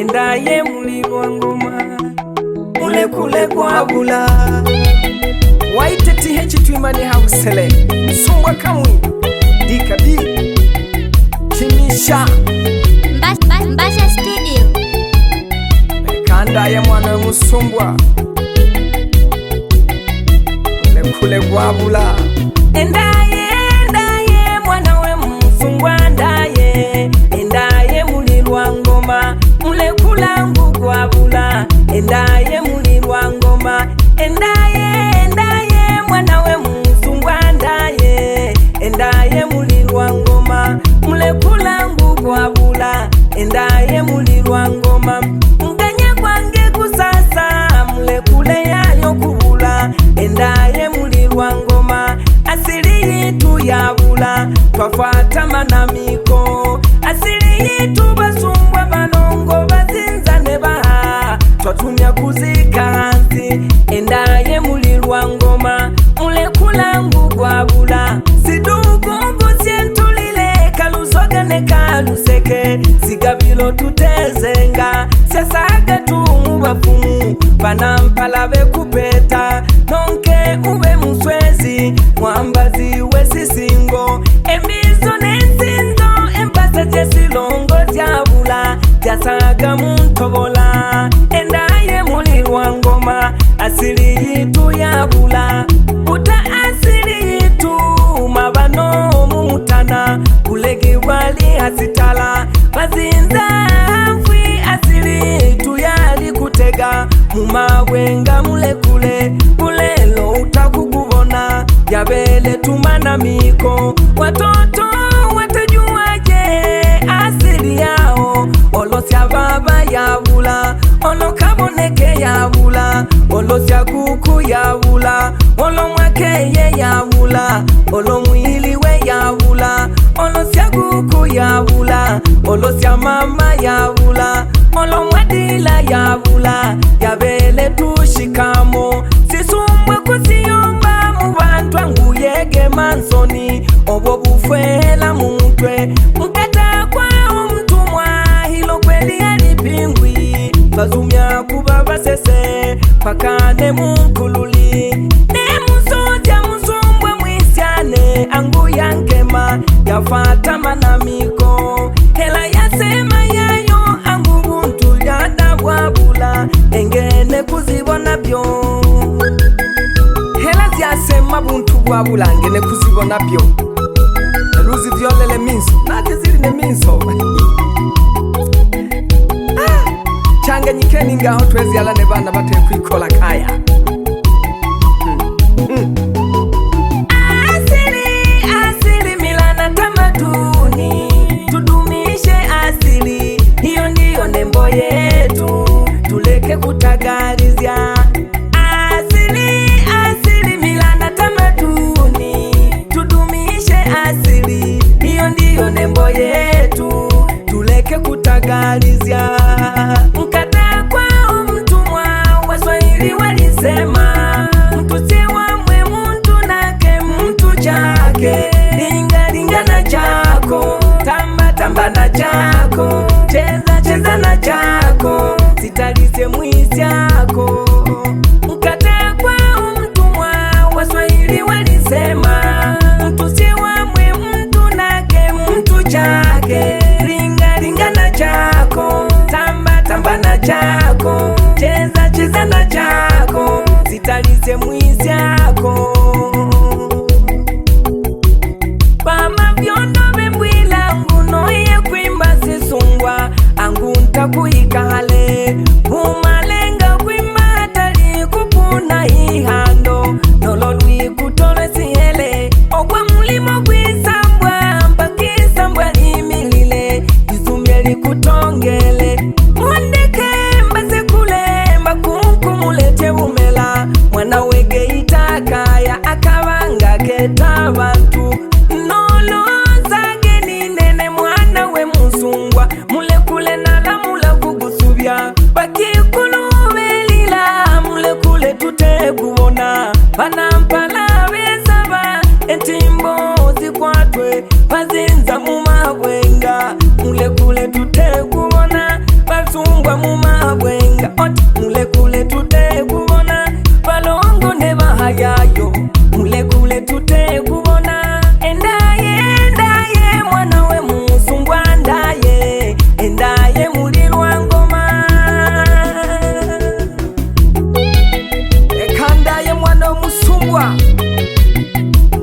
endaye mulirwa ngoma mulekule kwabula waite TH Twimani hausele Msumbwa kamwi dikabi Kimisha Mbasha Studio Kanda ya mwana Msumbwa mulekule kwabula endaye mwana we Msumbwa endaye mulirwa ngoma mulekula kwabula endaye mulirwa ngoma endaye mwana we Msumbwa endaye mulirwa ngoma mulekula kwabula endaye mulirwa ngoma mganya kwange kusasa mulekule yayo kubula endaye mulirwa ngoma asili yitu yabula twafata manamiko asili yitu Basumbwa balongo bazinzane baha twatumya kuzika hansi endaye mulirwa ngoma mulekula kwabula sidugungu syentulile kaluzogane kaluseke sigabilo tutezenga syasaga tumubafumu banampala bekupeta nonke ube muswezi mwambazi wesisingo emizo nensinzo empasa jesilongo jabula jasaga muntobola endaye mulirwa ngoma asili yitu yabula uta asili yitu mabano mumutana kulegi wali hasitala bazinza mfwi asili yitu yali kutega mumawenga mulekule ulelo utakukubona yabele tumanamiko watoto watajuaje asili yao olosya baba yabula olokaboneke yabula olosya kuku yabula olomwakeye yabula olomwiliwe yabula olosya kuku yabula olosya mama yabula olomwadila yabula yabele tushikamo sisumbwe kusiyomba mubantu anguyege mansoni obwo bufwela mutwe mukata kwa mtumwa hilo kweli alipingwi bazumya kuba basese pakane munkululi ne musoja Msumbwa mwisyane angu yankema yafata manamiko hela yasema yayo angu buntu yadabwabula engene kuzibona byo hela zyasema buntu bwabula engene kuzibona byo luzi vyolele minso nate zili ne minso changanyikeni ngaho twezi alane bana bate kwikola kaya asili mila na tamaduni tudumishe asili hiyo ndiyo nembo yetu tuleke kutagalizia asili mila na tamaduni tudumishe asili hiyo ndiyo nembo yetu tuleke kutagalizia mkata kwao mtumwa Waswahili walisema mtu siwa mwe mtu nake mtu chake linga na chako tamba na chako cheza na chako sitalise mwisyako mkata kwao mtumwa Waswahili walisema mtu siwa mwe mtu nake mtu chake linga na chako tamba na chako cheza na chako sitalise mwisyako pama vyondo bembwila nguno ye kwimba sisumbwa angu ntakuhika hale umalenga kwimba hatali kupuna ihando nololwi kutole sihele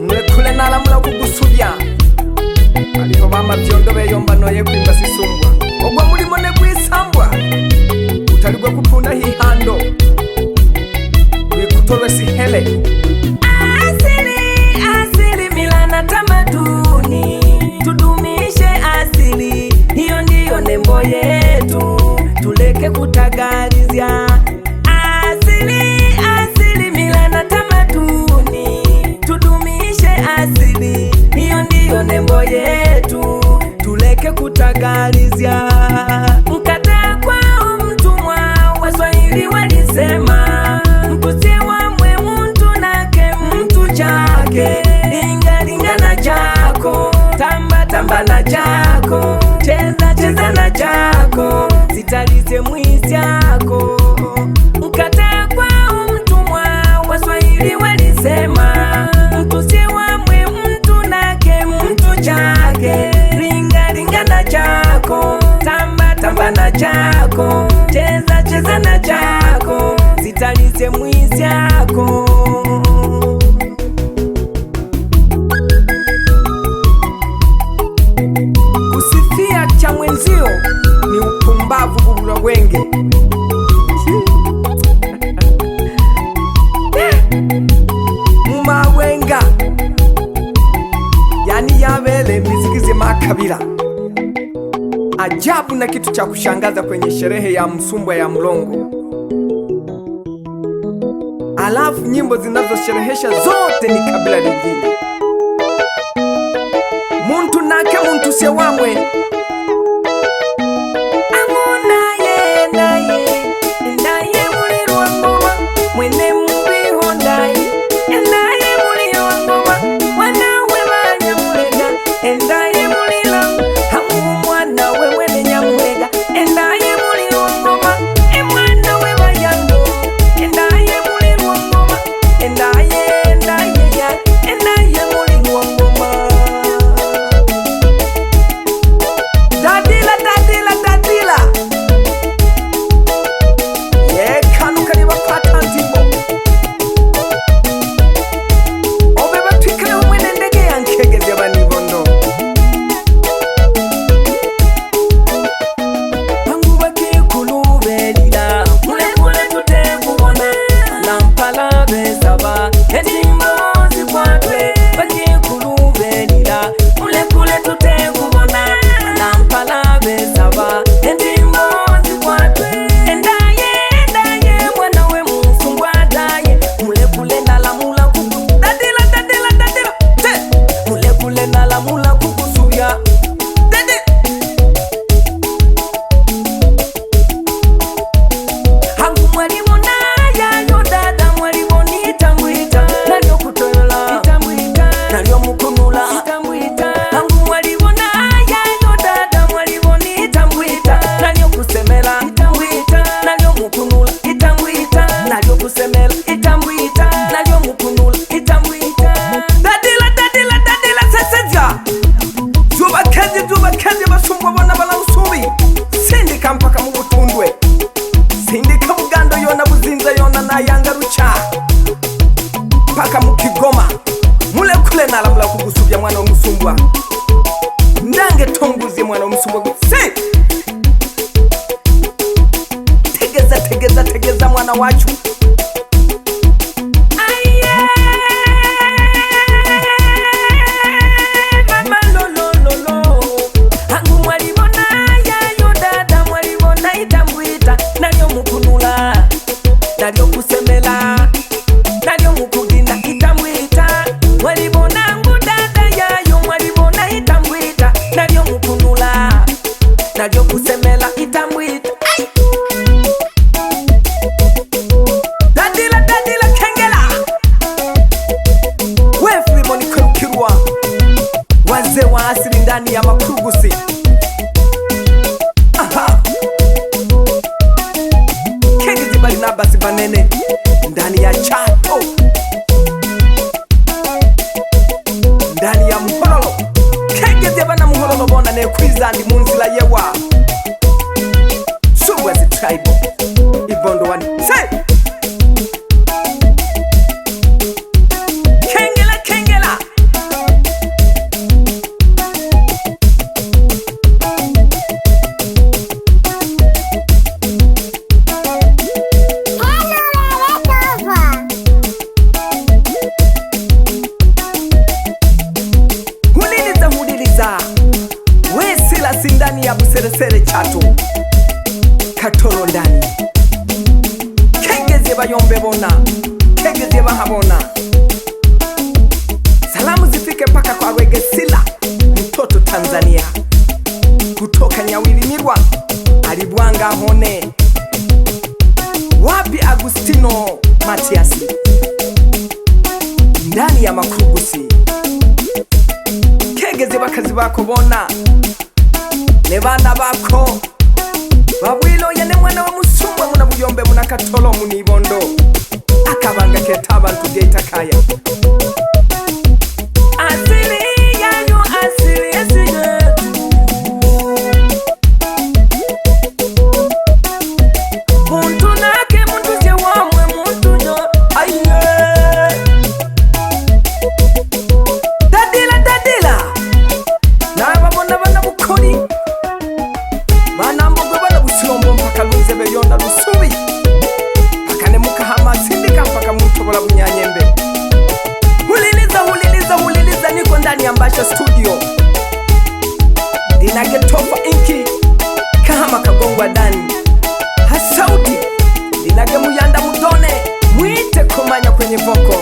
mulekule nalamula kugusubya aliho bamavyondo beyombanoye kwimba sisumbwa ogwa mulimo ne gwisambwa utaligwa kupunda hihando wikutolwe sihele. Asili mila na tamaduni, tudumishe asili, hiyo ndiyo nembo yetu, tuleke kutagalizia. Asili mila na tamaduni, tudumishe asili, hiyo ndiyo nembo yetu, tuleke kutagalizia. Mkataa kwao mtumwa, Waswahili walisema mkusiwa mwe muntu nake mtu chake. Linga na chako, tamba na chako, cheza na chako, sitalize mwisyako. Mkataa kwao mtumwa, Waswahili walisema mkusiwa mwe mtu nake mtu chake. Linga na chako, tamba na chako, cheza na chako, sitalize mwisyako. Kusifia cha mwenzio ni upumbavu bubula wenge. Mumawenga yani yabele mizigize makabila. Ajabu na kitu cha kushangaza kwenye sherehe ya Msumbwa ya Mlongo, alafu nyimbo zinazosherehesha zote ni kabila lingine. Muntu nake muntu se wamwe Ndaye mulirwa ngoma mwene mubiho ndaye. Ndaye mulirwa ngoma wanawe banyamulega. Ndaye mulirwa hamu mwana we mwene nyamulega. Ndaye mulirwa ngoma mwana we bayango. Ndaye mulirwa ngoma ndaye mulirwa ngoma. dadila yekanuka nibapata nzimbo obe batwikaleho mwene ndege yankegeze banibondo Bangu bakikulubelila mulekule tutekubona nampala besaba etimbo zikwatwe. Bakikulubelila mulekule tutekubona nampala besaba etimbo zikwatwe. Ndaye mwana we Msumbwa daye mulekule nalamula kuku dadila te mulekule nalamula kukusubya dede. Hangu mwalibona yayo dada mwaliboni itambwita nalyo kutoyola nalyo mukunula. Hangu mwalibona yayo dada mwaliboni itambwita nalyo kusemela nalyo mukunula nalyo kusemela nalyo mukunula dadila sesezya zubakeze basumbwa bona balawusubi sindika mpaka mu butundwe sindika Bugando yona Buzinza yona nayanga rucha mpaka mu Kigoma mulekule nalamula kugusubya mwana w'Umusumbwa ndange tonguzie mwana w'Umusumbwa gutse tegeza mwana wacu. Hangu mwalibona yayo dada mwalibona itambwita nalyo mukunula nalyo kusemela nalyo mukudinda itambwita. Mwalibona ngu dada yayo mwalibona itambwita nalyo mukunula nalyo kusemela itambwita. Dadila kengela wefrimo nikorukirwa wazee wa asili ndani ya Makurugusi. Kengezi Barnabas Banene ndani ya Chato, ndani ya Muhololo. Kengezi bana Muhololo bona ne kwizandi munzila yewa Suwezi tribe ibondo wani say kengela Chato Katoro ndani kegeze bayombe bona kegeze bahabona. Salamu zifike paka kwa Rwegesila mtoto Tanzania kutoka Nyawilimirwa alibwanga hone. Wapi Agustino Matiasi ndani ya Makugusi kegeze bakazi bako bona ne bana bako babwilo yane mwana wa Musumba muna buyombe muna Katoro munibondo akabanga keta abantu geita kaya. Asili yanyu asili esige muntu nake muntu je wamwe muntu nyo aye dadila na babona bana bukoni bana mbogo bana busombo mpaka lunze beyonda lusubi akane mukahama sindika mpaka muntu bola bunyanyembe. Huliliza niko ndani ya Mbasha Studio Dinage Tofa Inki Kahama Kagongwa Dani Hasauti Dinage Muyanda Mudone mwite Komanya kwenye voko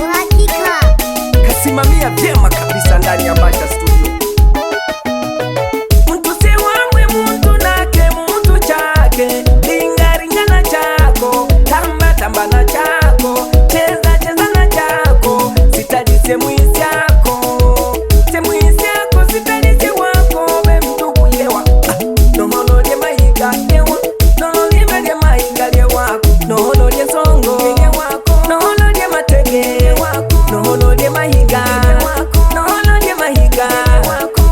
Uhakika kasimamia vyema kabisa ndani ya Mbasha Studio. Muntu si wamwe muntu nake muntu chake lingaringa na chako tamba na chako cheza na chako sitalise mwisi yako sitalise wako be mtuku yewa nohono lye mahiga yewa nohono lye mahiga lye wako nohono lye songo lye wako nohono lye matege wako nohono lye mahiga nohono lye mahiga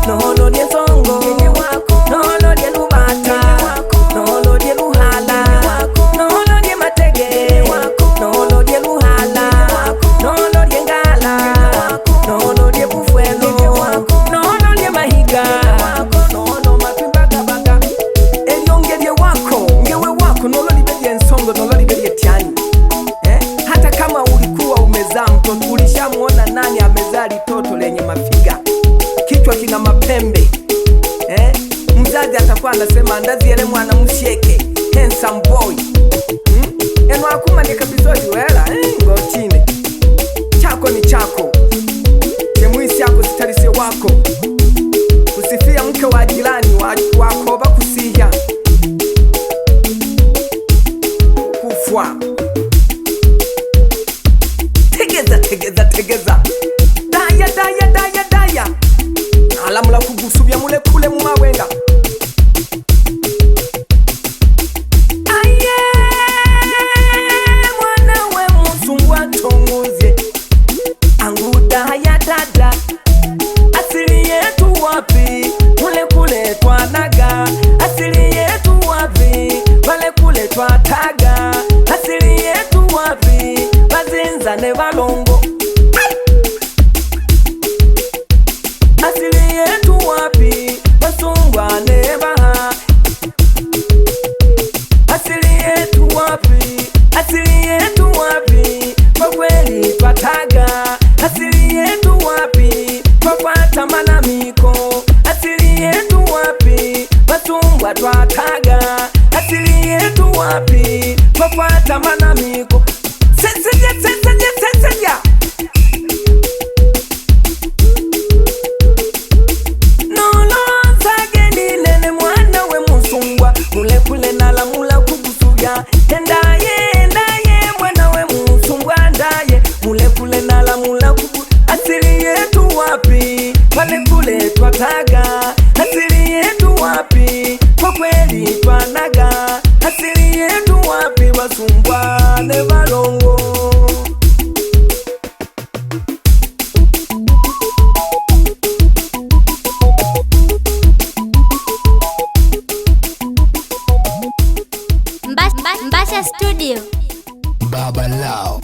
nohono lye songo lye wako nohono lye lubata nohono lye luhala nohono lye matege nohono lye luhala nohono lye ngala nohono lye bufwelo nohono lye mahiga nohono mapibagabaga enyongelye wako ngewe wako nolo libelye nsongo nolo libelye tiani hata kama ulikuwa umezaa mtoto ulishamuona nani amezaa litoto lenye mafiga kichwa kina mapembe mzazi atakuwa anasema ndazi yele mwana msheke handsome boy eno akuma ni kabizodi wela ngochine chako ni chako chemwisi yako sitalise wako kusifia mke wa jirani wako bakusihya kufwa tegeza daya alamula kugusubya mule kule mu mawenga aye mwana we Musumba tongoze anguda ya dada asili yetu wapi mule kule twanaga asili yetu wapi pale kule twataga asili yetu wapi bazinza ne balongo asili yetu wapi Basungwa ne baha asili yetu wapi kwa kweli twataga asili yetu wapi kwa kwata manamiko asili yetu wapi Basungwa twataga asili yetu wapi kwa kwata manamiko senseja mule kule nalamula kugusubya endaye mwana we Musumba ndaye mule kule nalamula kugu asili yetu wapi pale kule twataga asili yetu wapi kwa kweli twanaga asili yetu wapi Basungwa ne balongo. Mbasha Studio Baba Lao.